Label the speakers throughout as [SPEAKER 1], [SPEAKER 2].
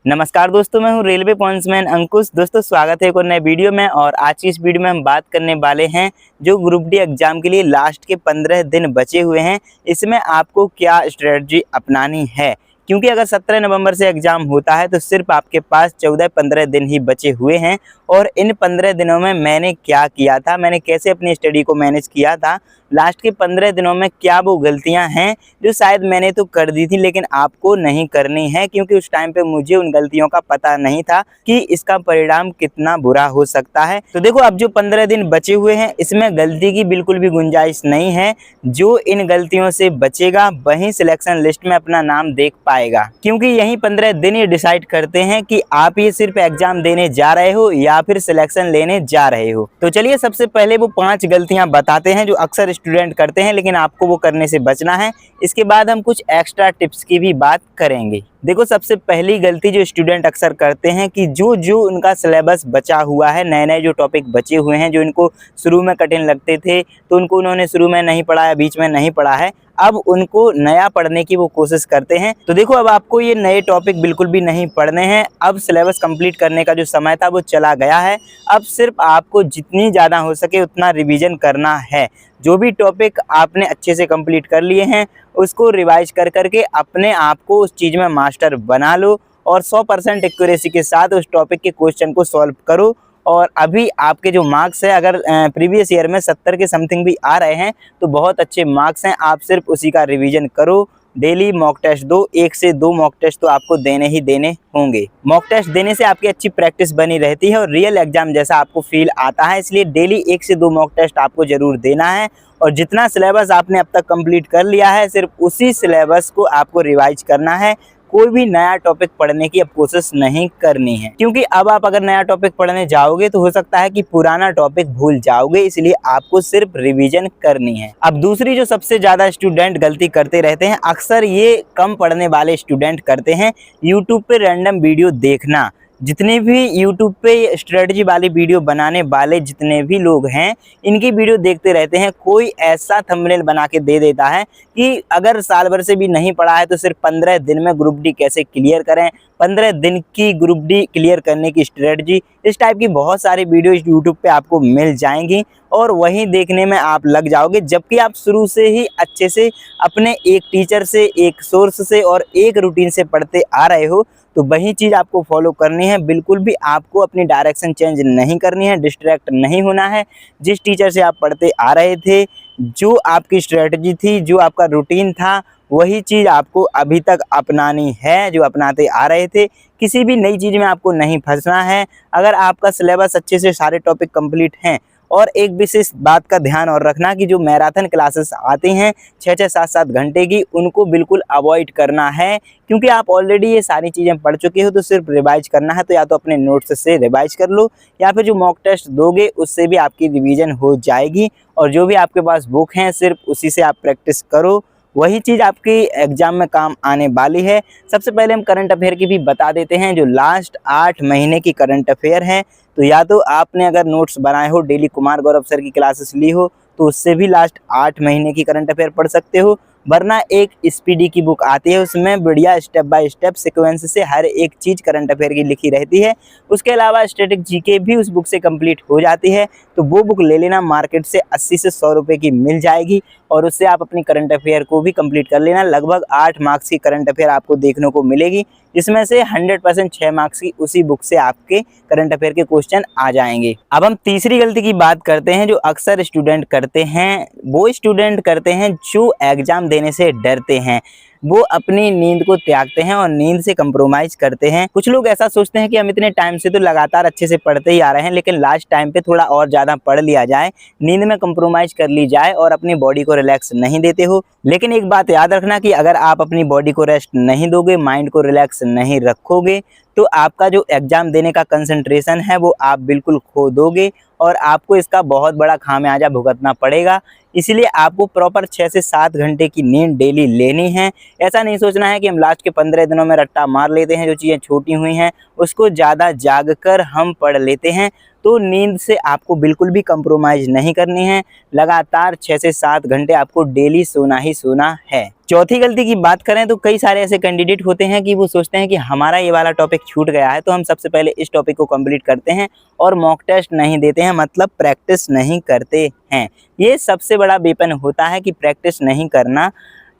[SPEAKER 1] नमस्कार दोस्तों, मैं हूं रेलवे पॉइंट्समैन अंकुश। दोस्तों स्वागत है एक और नए वीडियो में। और आज की इस वीडियो में हम बात करने वाले हैं जो ग्रुप डी एग्जाम के लिए लास्ट के 15 दिन बचे हुए हैं, इसमें आपको क्या स्ट्रेटजी अपनानी है। क्योंकि अगर 17 नवंबर से एग्जाम होता है तो सिर्फ आपके पास 14-15 दिन ही बचे हुए हैं। और इन 15 दिनों में मैंने क्या किया था, मैंने कैसे अपनी स्टडी को मैनेज किया था, लास्ट के 15 दिनों में क्या वो गलतियां हैं जो शायद मैंने तो कर दी थी लेकिन आपको नहीं करनी है, क्योंकि उस टाइम पे मुझे उन गलतियों का पता नहीं था कि इसका परिणाम कितना बुरा हो सकता है। तो देखो, अब जो 15 दिन बचे हुए हैं इसमें गलती की बिल्कुल भी गुंजाइश नहीं है। जो इन गलतियों से बचेगा वही सिलेक्शन लिस्ट में अपना नाम देख पाएगा, क्योंकि यही 15 दिन ही डिसाइड करते हैं कि आप ये सिर्फ एग्जाम देने जा रहे हो या फिर सिलेक्शन लेने जा रहे हो। तो चलिए सबसे पहले वो 5 गलतियां बताते हैं जो अक्सर स्टूडेंट करते हैं लेकिन आपको वो करने से बचना है। इसके बाद हम कुछ एक्स्ट्रा टिप्स की भी बात करेंगे। देखो, सबसे पहली गलती जो स्टूडेंट अक्सर करते हैं कि जो उनका सिलेबस बचा हुआ है, नए नए जो टॉपिक बचे हुए हैं, जो इनको शुरू में कठिन लगते थे तो उनको उन्होंने शुरू में नहीं पढ़ा या बीच में नहीं पढ़ा है, अब उनको नया पढ़ने की वो कोशिश करते हैं। तो देखो, अब आपको ये नए टॉपिक बिल्कुल भी नहीं पढ़ने हैं। अब सिलेबस कंप्लीट करने का जो समय था वो चला गया है। अब सिर्फ आपको जितनी ज़्यादा हो सके उतना रिवीजन करना है। जो भी टॉपिक आपने अच्छे से कंप्लीट कर लिए हैं उसको रिवाइज कर करके अपने आप को उस चीज़ में मास्टर बना लो और 100% एक्यूरेसी के साथ उस टॉपिक के क्वेश्चन को सॉल्व करो। और अभी आपके जो मार्क्स है, अगर प्रीवियस ईयर में 70 के समथिंग भी आ रहे हैं तो बहुत अच्छे मार्क्स हैं। आप सिर्फ उसी का रिवीजन करो, डेली मॉक टेस्ट दो, 1 से 2 मॉक टेस्ट तो आपको देने ही देने होंगे। मॉक टेस्ट देने से आपकी अच्छी प्रैक्टिस बनी रहती है और रियल एग्जाम जैसा आपको फील आता है, इसलिए डेली 1 से 2 मॉक टेस्ट आपको जरूर देना है। और जितना सिलेबस आपने अब तक कंप्लीट कर लिया है सिर्फ उसी सिलेबस को आपको रिवाइज करना है। कोई भी नया टॉपिक पढ़ने की अब कोशिश नहीं करनी है, क्योंकि अब आप अगर नया टॉपिक पढ़ने जाओगे तो हो सकता है कि पुराना टॉपिक भूल जाओगे, इसलिए आपको सिर्फ रिवीजन करनी है। अब दूसरी जो सबसे ज्यादा स्टूडेंट गलती करते रहते हैं, अक्सर ये कम पढ़ने वाले स्टूडेंट करते हैं, यूट्यूब पे रैंडम वीडियो देखना। जितने भी यूट्यूब पे स्ट्रेटजी वाली वीडियो बनाने वाले जितने भी लोग हैं, इनकी वीडियो देखते रहते हैं। कोई ऐसा थंबनेल बना के दे देता है कि अगर साल भर से भी नहीं पढ़ा है तो सिर्फ 15 दिन में ग्रुप डी कैसे क्लियर करें, 15 दिन की ग्रुप डी क्लियर करने की स्ट्रेटजी, इस टाइप की बहुत सारी वीडियो यूट्यूब पे आपको मिल जाएंगी और वही देखने में आप लग जाओगे। जबकि आप शुरू से ही अच्छे से अपने एक टीचर से, एक सोर्स से और एक रूटीन से पढ़ते आ रहे हो, तो वही चीज़ आपको फॉलो करनी है। बिल्कुल भी आपको अपनी डायरेक्शन चेंज नहीं करनी है, डिस्ट्रैक्ट नहीं होना है। जिस टीचर से आप पढ़ते आ रहे थे, जो आपकी स्ट्रेटजी थी, जो आपका रूटीन था, वही चीज़ आपको अभी तक अपनानी है जो अपनाते आ रहे थे। किसी भी नई चीज़ में आपको नहीं फंसना है। अगर आपका सिलेबस अच्छे से सारे टॉपिक कंप्लीट हैं, और एक विशेष बात का ध्यान और रखना कि जो मैराथन क्लासेस आती हैं 6-6, 7-7 घंटे की, उनको बिल्कुल अवॉइड करना है, क्योंकि आप ऑलरेडी ये सारी चीज़ें पढ़ चुके हो तो सिर्फ रिवाइज करना है। तो या तो अपने नोट्स से रिवाइज कर लो या फिर जो मॉक टेस्ट दोगे उससे भी आपकी रिवीजन हो जाएगी। और जो भी आपके पास बुक हैं सिर्फ उसी से आप प्रैक्टिस करो, वही चीज़ आपकी एग्जाम में काम आने वाली है। सबसे पहले हम करंट अफेयर की भी बता देते हैं। जो लास्ट 8 महीने की करंट अफेयर है, तो या तो आपने अगर नोट्स बनाए हो, डेली कुमार गौरव सर की क्लासेस ली हो, तो उससे भी लास्ट 8 महीने की करंट अफेयर पढ़ सकते हो। वरना एक स्पीडी की बुक आती है, उसमें बढ़िया स्टेप बाय स्टेप सीक्वेंस से हर एक चीज़ करंट अफेयर की लिखी रहती है। उसके अलावा स्टैटिक जीके भी उस बुक से कंप्लीट हो जाती है, तो वो बुक ले लेना। मार्केट से 80 से 100 रुपये की मिल जाएगी और उससे आप अपनी करंट अफेयर को भी कंप्लीट कर लेना। लगभग 8 मार्क्स की करंट अफेयर आपको देखने को मिलेगी, जिसमें से 100% 6 मार्क्स की उसी बुक से आपके करंट अफेयर के क्वेश्चन आ जाएंगे। अब हम तीसरी गलती की बात करते हैं जो अक्सर स्टूडेंट करते हैं। वो स्टूडेंट करते हैं जो एग्जाम देने से डरते हैं। वो अपनी नींद को त्यागते हैं और नींद से कंप्रोमाइज करते हैं। कुछ लोग ऐसा सोचते हैं कि हम इतने टाइम से तो लगातार अच्छे से पढ़ते ही आ रहे हैं, लेकिन लास्ट टाइम पे थोड़ा और ज़्यादा पढ़ लिया जाए, नींद में कंप्रोमाइज कर ली जाए और अपनी बॉडी को रिलैक्स नहीं देते हो। लेकिन एक बात याद रखना कि अगर आप अपनी बॉडी को रेस्ट नहीं दोगे, माइंड को रिलैक्स नहीं रखोगे, तो आपका जो एग्जाम देने का कंसंट्रेशन है वो आप बिल्कुल खो दोगे और आपको इसका बहुत बड़ा खामियाजा भुगतना पड़ेगा। इसलिए आपको प्रॉपर 6 से 7 घंटे की नींद डेली लेनी है। ऐसा नहीं सोचना है कि हम लास्ट के 15 दिनों में रट्टा मार लेते हैं, जो चीज़ें छोटी हुई हैं उसको ज़्यादा जाग कर हम पढ़ लेते हैं। तो तो नींद से आपको बिल्कुल भी कंप्रोमाइज़ नहीं करनी है। लगातार 6 से 7 घंटे आपको डेली सोना ही सोना है। चौथी गलती की बात करें तो कई सारे ऐसे कैंडिडेट होते हैं कि वो सोचते हैं कि हमारा ये वाला टॉपिक छूट गया है, तो हम सबसे पहले इस टॉपिक को कंप्लीट करते हैं और मॉक टेस्ट नहीं देते हैं, मतलब प्रैक्टिस नहीं करते हैं। ये सबसे बड़ा वेपन होता है कि प्रैक्टिस नहीं करना।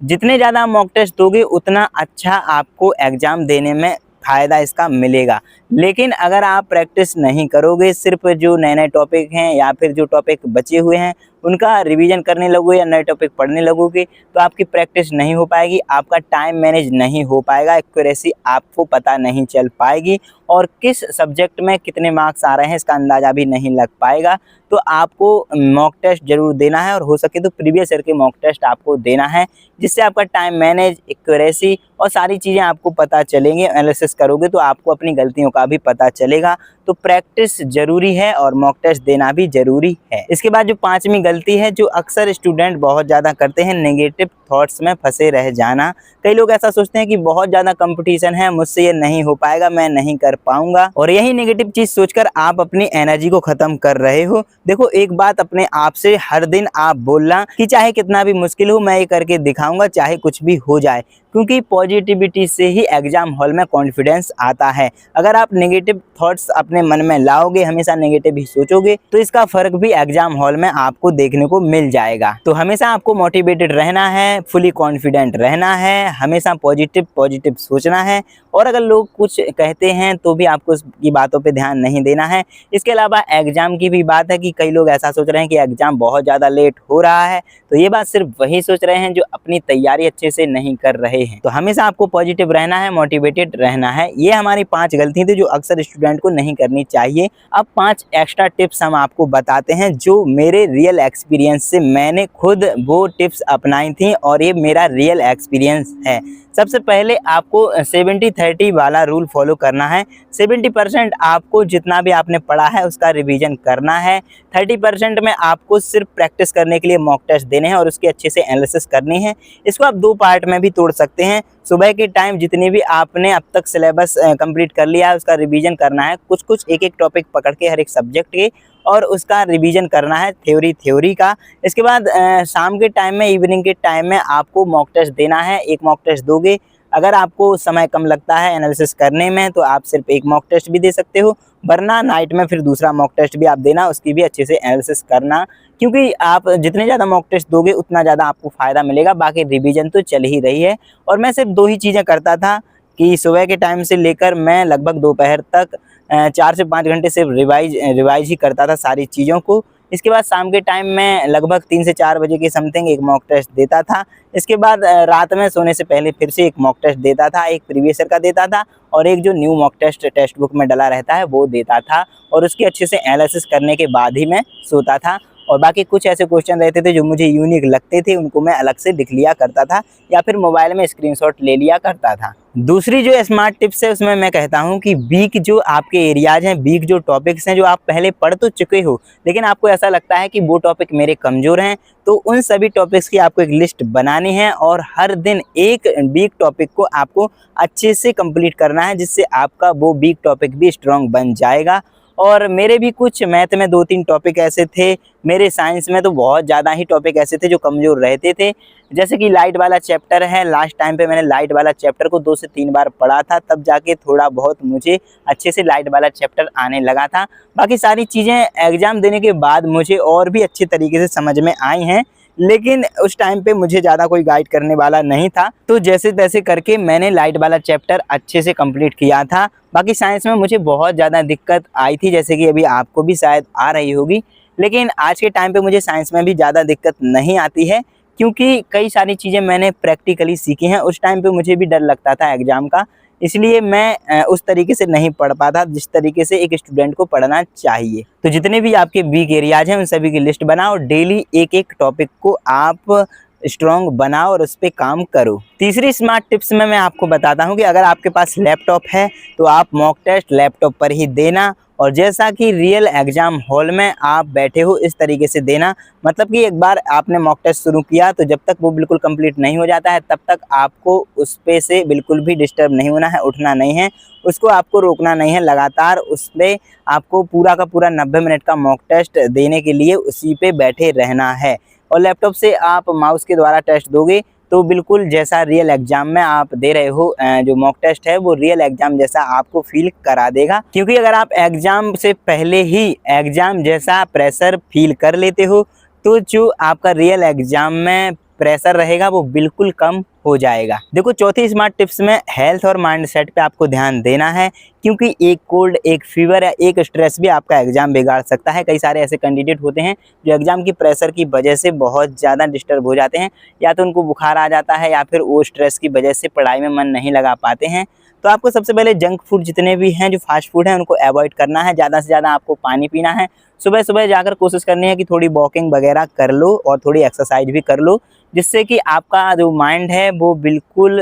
[SPEAKER 1] जितने ज़्यादा मॉक टेस्ट दोगे उतना अच्छा आपको एग्ज़ाम देने में फ़ायदा इसका मिलेगा। लेकिन अगर आप प्रैक्टिस नहीं करोगे, सिर्फ जो नए-नए टॉपिक हैं या फिर जो टॉपिक बचे हुए हैं उनका रिवीजन करने लगोगे या नए टॉपिक पढ़ने लगोगे, तो आपकी प्रैक्टिस नहीं हो पाएगी, आपका टाइम मैनेज नहीं हो पाएगा, एक्यूरेसी आपको पता नहीं चल पाएगी और किस सब्जेक्ट में कितने मार्क्स आ रहे हैं इसका अंदाज़ा भी नहीं लग पाएगा। तो आपको मॉक टेस्ट ज़रूर देना है और हो सके तो प्रीवियस ईयर के मॉक टेस्ट आपको देना है, जिससे आपका टाइम मैनेज, एक्यूरेसी और सारी चीज़ें आपको पता चलेंगी। एनालिसिस करोगे तो आपको अपनी गलतियों का भी पता चलेगा। तो प्रैक्टिस ज़रूरी है और मॉक टेस्ट देना भी ज़रूरी है। इसके बाद जो 5वीं गलती है जो अक्सर स्टूडेंट बहुत ज़्यादा करते हैं, नेगेटिव थॉट्स में फंसे रह जाना। कई लोग ऐसा सोचते हैं कि बहुत ज़्यादा कंपटीशन है, मुझसे ये नहीं हो पाएगा, मैं नहीं कर पाऊंगा, और यही नेगेटिव चीज़ सोचकर आप अपनी एनर्जी को ख़त्म कर रहे हो। देखो, एक बात अपने आप से हर दिन आप बोलना कि चाहे कितना भी मुश्किल हो मैं ये करके दिखाऊंगा, चाहे कुछ भी हो जाए, क्योंकि पॉजिटिविटी से ही एग्जाम हॉल में कॉन्फिडेंस आता है। अगर आप नेगेटिव थॉट्स अपने मन में लाओगे, हमेशा नेगेटिव ही सोचोगे, तो इसका फ़र्क भी एग्जाम हॉल में आपको देखने को मिल जाएगा। तो हमेशा आपको मोटिवेटेड रहना है, फुली कॉन्फिडेंट रहना है, हमेशा पॉजिटिव सोचना है, और अगर लोग कुछ कहते हैं तो भी आपको उसकी बातों पे ध्यान नहीं देना है। इसके अलावा एग्ज़ाम की भी बात है कि कई लोग ऐसा सोच रहे हैं कि एग्ज़ाम बहुत ज़्यादा लेट हो रहा है, तो ये बात सिर्फ वही सोच रहे हैं जो अपनी तैयारी अच्छे से नहीं कर रहे हैं। तो हमेशा आपको पॉजिटिव रहना है, मोटिवेटेड रहना है। ये हमारी 5 गलती थी जो अक्सर स्टूडेंट को नहीं करनी चाहिए। अब 5 एक्स्ट्रा टिप्स हम आपको बताते हैं जो मेरे रियल एक्सपीरियंस से मैंने खुद वो टिप्स अपनाई थी और ये मेरा रियल एक्सपीरियंस है। सबसे पहले आपको 70-30 वाला रूल फॉलो करना है। 70% आपको जितना भी आपने पढ़ा है उसका रिवीजन करना है। 30% में आपको सिर्फ प्रैक्टिस करने के लिए मॉक टेस्ट देने हैं और उसकी अच्छे से एनालिसिस करनी है। इसको आप 2 पार्ट में भी तोड़ सकते हैं। सुबह के टाइम जितनी भी आपने अब तक सिलेबस कंप्लीट कर लिया है उसका रिवीजन करना है, कुछ एक टॉपिक पकड़ के हर एक सब्जेक्ट के, और उसका रिवीजन करना है थ्योरी का। इसके बाद शाम के टाइम में, इवनिंग के टाइम में आपको मॉक टेस्ट देना है। एक मॉक टेस्ट दोगे, अगर आपको समय कम लगता है एनालिसिस करने में तो आप सिर्फ एक मॉक टेस्ट भी दे सकते हो, वरना नाइट में फिर दूसरा मॉक टेस्ट भी आप देना, उसकी भी अच्छे से एनालिसिस करना, क्योंकि आप जितने ज़्यादा मॉक टेस्ट दोगे उतना ज़्यादा आपको फ़ायदा मिलेगा। बाकी रिवीजन तो चल ही रही है। और मैं सिर्फ 2 ही चीज़ें करता था कि सुबह के टाइम से लेकर मैं लगभग दोपहर तक 4 से 5 घंटे सिर्फ रिवाइज ही करता था सारी चीज़ों को। इसके बाद शाम के टाइम में लगभग 3 से 4 बजे के समथिंग एक मॉक टेस्ट देता था। इसके बाद रात में सोने से पहले फिर से एक मॉक टेस्ट देता था, एक प्रीवियस ईयर का देता था और एक जो न्यू मॉक टेस्ट बुक में डला रहता है वो देता था, और उसकी अच्छे से एनालिसिस करने के बाद ही मैं सोता था। और बाकी कुछ ऐसे क्वेश्चन रहते थे जो मुझे यूनिक लगते थे, उनको मैं अलग से लिख लिया करता था या फिर मोबाइल में स्क्रीनशॉट ले लिया करता था। दूसरी जो स्मार्ट टिप्स है उसमें मैं कहता हूं कि वीक जो आपके एरियाज हैं, वीक जो टॉपिक्स हैं जो आप पहले पढ़ तो चुके हो लेकिन आपको ऐसा लगता है कि वो टॉपिक मेरे कमज़ोर हैं, तो उन सभी टॉपिक्स की आपको एक लिस्ट बनानी है और हर दिन एक वीक टॉपिक को आपको अच्छे से कंप्लीट करना है, जिससे आपका वो वीक टॉपिक भी स्ट्रॉन्ग बन जाएगा। और मेरे भी कुछ मैथ में 2-3 टॉपिक ऐसे थे, मेरे साइंस में तो बहुत ज़्यादा ही टॉपिक ऐसे थे जो कमज़ोर रहते थे। जैसे कि लाइट वाला चैप्टर है, लास्ट टाइम पे मैंने लाइट वाला चैप्टर को 2 से 3 बार पढ़ा था, तब जाके थोड़ा बहुत मुझे अच्छे से लाइट वाला चैप्टर आने लगा था। बाकी सारी चीज़ें एग्ज़ाम देने के बाद मुझे और भी अच्छे तरीके से समझ में आई हैं, लेकिन उस टाइम पे मुझे ज़्यादा कोई गाइड करने वाला नहीं था, तो जैसे तैसे करके मैंने लाइट वाला चैप्टर अच्छे से कंप्लीट किया था। बाकी साइंस में मुझे बहुत ज़्यादा दिक्कत आई थी, जैसे कि अभी आपको भी शायद आ रही होगी, लेकिन आज के टाइम पे मुझे साइंस में भी ज़्यादा दिक्कत नहीं आती है, क्योंकि कई सारी चीज़ें मैंने प्रैक्टिकली सीखी हैं। उस टाइम पे मुझे भी डर लगता था एग्ज़ाम का, इसलिए मैं उस तरीके से नहीं पढ़ पाता जिस तरीके से एक स्टूडेंट को पढ़ना चाहिए। तो जितने भी आपके वीक एरियाज हैं उन सभी की लिस्ट बनाओ, डेली एक टॉपिक को आप स्ट्रॉन्ग बनाओ और उस पर काम करो। तीसरी स्मार्ट टिप्स में मैं आपको बताता हूं कि अगर आपके पास लैपटॉप है तो आप मॉक टेस्ट लैपटॉप पर ही देना, और जैसा कि रियल एग्जाम हॉल में आप बैठे हो इस तरीके से देना। मतलब कि एक बार आपने मॉक टेस्ट शुरू किया तो जब तक वो बिल्कुल कंप्लीट नहीं हो जाता है तब तक आपको उस पे से बिल्कुल भी डिस्टर्ब नहीं होना है, उठना नहीं है, उसको आपको रोकना नहीं है। लगातार उस पे आपको पूरा का पूरा 90 मिनट का मॉक टेस्ट देने के लिए उसी पे बैठे रहना है। और लैपटॉप से आप माउस के द्वारा टेस्ट दोगे तो बिल्कुल जैसा रियल एग्जाम में आप दे रहे हो, जो मॉक टेस्ट है वो रियल एग्जाम जैसा आपको फील करा देगा। क्योंकि अगर आप एग्जाम से पहले ही एग्जाम जैसा प्रेशर फील कर लेते हो तो जो आपका रियल एग्जाम में प्रेशर रहेगा वो बिल्कुल कम हो जाएगा। देखो, चौथी स्मार्ट टिप्स में हेल्थ और माइंड सेट पे आपको ध्यान देना है, क्योंकि एक कोल्ड, एक फीवर या एक स्ट्रेस भी आपका एग्जाम बिगाड़ सकता है। कई सारे ऐसे कैंडिडेट होते हैं जो एग्जाम की प्रेशर की वजह से बहुत ज़्यादा डिस्टर्ब हो जाते हैं, या तो उनको बुखार आ जाता है या फिर वो स्ट्रेस की वजह से पढ़ाई में मन नहीं लगा पाते हैं। तो आपको सबसे पहले जंक फूड जितने भी हैं, जो फास्ट फूड हैं, उनको अवॉइड करना है। ज़्यादा से ज़्यादा आपको पानी पीना है। सुबह सुबह जाकर कोशिश करनी है कि थोड़ी वॉकिंग वगैरह कर लो और थोड़ी एक्सरसाइज भी कर लो, जिससे कि आपका जो माइंड है वो बिल्कुल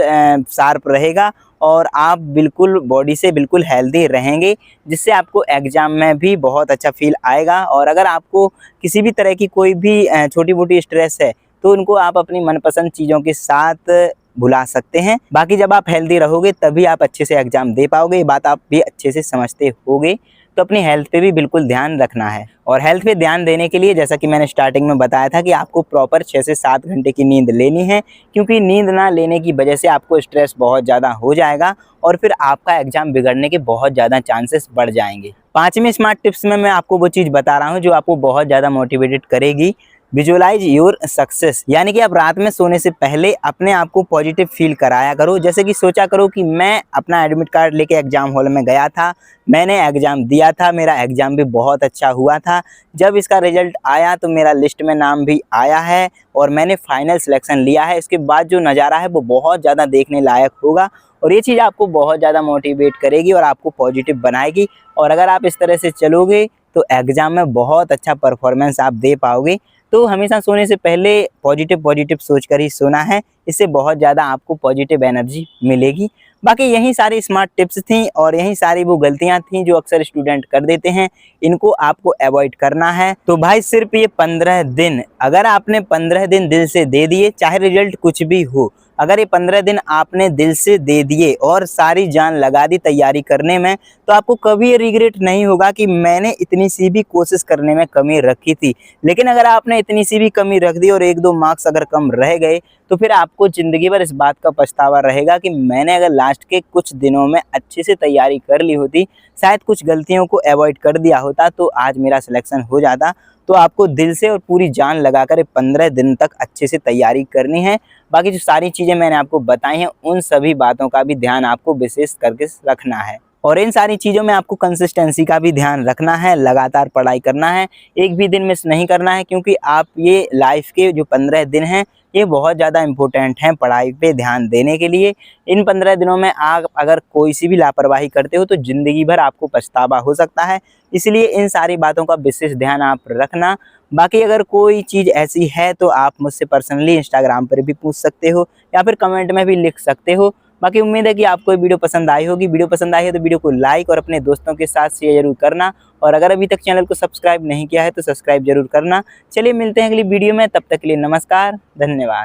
[SPEAKER 1] शार्प रहेगा और आप बिल्कुल बॉडी से बिल्कुल हेल्दी रहेंगे, जिससे आपको एग्ज़ाम में भी बहुत अच्छा फील आएगा। और अगर आपको किसी भी तरह की कोई भी छोटी मोटी स्ट्रेस है तो उनको आप अपनी मनपसंद चीज़ों के साथ भुला सकते हैं। बाकी जब आप हेल्दी रहोगे तभी आप अच्छे से एग्जाम दे पाओगे, ये बात आप भी अच्छे से समझते होगे। तो अपनी हेल्थ पे भी बिल्कुल ध्यान रखना है। और हेल्थ पे ध्यान देने के लिए जैसा कि मैंने स्टार्टिंग में बताया था कि आपको प्रॉपर 6 से 7 घंटे की नींद लेनी है, क्योंकि नींद ना लेने की वजह से आपको स्ट्रेस बहुत ज़्यादा हो जाएगा और फिर आपका एग्जाम बिगड़ने के बहुत ज़्यादा चांसेस बढ़ जाएंगे। 5वीं स्मार्ट टिप्स में मैं आपको वो चीज़ बता रहा हूँ जो आपको बहुत ज़्यादा मोटिवेटेड करेगी। विजुअलाइज योर सक्सेस, यानी कि आप रात में सोने से पहले अपने आप को पॉजिटिव फील कराया करो। जैसे कि सोचा करो कि मैं अपना एडमिट कार्ड लेके एग्जाम हॉल में गया था, मैंने एग्ज़ाम दिया था, मेरा एग्ज़ाम भी बहुत अच्छा हुआ था। जब इसका रिजल्ट आया तो मेरा लिस्ट में नाम भी आया है और मैंने फाइनल सिलेक्शन लिया है। इसके बाद जो नज़ारा है वो बहुत ज़्यादा देखने लायक होगा और ये चीज़ आपको बहुत ज़्यादा मोटिवेट करेगी और आपको पॉजिटिव बनाएगी। और अगर आप इस तरह से चलोगे तो एग्ज़ाम में बहुत अच्छा परफॉर्मेंस आप दे पाओगे। तो हमेशा सोने से पहले पॉजिटिव सोचकर ही सोना है, इससे बहुत ज़्यादा आपको पॉजिटिव एनर्जी मिलेगी। बाकी यही सारी स्मार्ट टिप्स थी और यही सारी वो गलतियां थी जो अक्सर स्टूडेंट कर देते हैं, इनको आपको अवॉइड करना है। तो भाई सिर्फ ये 15 दिन, अगर आपने 15 दिन दिल से दे दिए, चाहे रिजल्ट कुछ भी हो, अगर ये 15 दिन आपने दिल से दे दिए और सारी जान लगा दी तैयारी करने में, तो आपको कभी ये रिग्रेट नहीं होगा कि मैंने इतनी सी भी कोशिश करने में कमी रखी थी। लेकिन अगर आपने इतनी सी भी कमी रख दी और 1-2 मार्क्स अगर कम रह गए तो फिर आपको ज़िंदगी भर इस बात का पछतावा रहेगा कि मैंने अगर लास्ट के कुछ दिनों में अच्छे से तैयारी कर ली होती, शायद कुछ गलतियों को अवॉइड कर दिया होता, तो आज मेरा सिलेक्शन हो जाता। तो आपको दिल से और पूरी जान लगाकर 15 दिन तक अच्छे से तैयारी करनी है। बाकी जो सारी चीज़ें मैंने आपको बताई हैं उन सभी बातों का भी ध्यान आपको विशेष करके रखना है। और इन सारी चीज़ों में आपको कंसिस्टेंसी का भी ध्यान रखना है, लगातार पढ़ाई करना है, एक भी दिन मिस नहीं करना है, क्योंकि आप ये लाइफ के जो 15 दिन हैं ये बहुत ज़्यादा इम्पोर्टेंट हैं पढ़ाई पे ध्यान देने के लिए। इन 15 दिनों में आप अगर कोई सी भी लापरवाही करते हो तो ज़िंदगी भर आपको पछतावा हो सकता है, इसलिए इन सारी बातों का विशेष ध्यान आप रखना। बाकी अगर कोई चीज़ ऐसी है तो आप मुझसे पर्सनली इंस्टाग्राम पर भी पूछ सकते हो या फिर कमेंट में भी लिख सकते हो। बाकी उम्मीद है कि आपको ये वीडियो पसंद आई होगी। वीडियो पसंद आई है तो वीडियो को लाइक और अपने दोस्तों के साथ शेयर जरूर करना, और अगर अभी तक चैनल को सब्सक्राइब नहीं किया है तो सब्सक्राइब जरूर करना। चलिए मिलते हैं अगली वीडियो में, तब तक के लिए नमस्कार, धन्यवाद।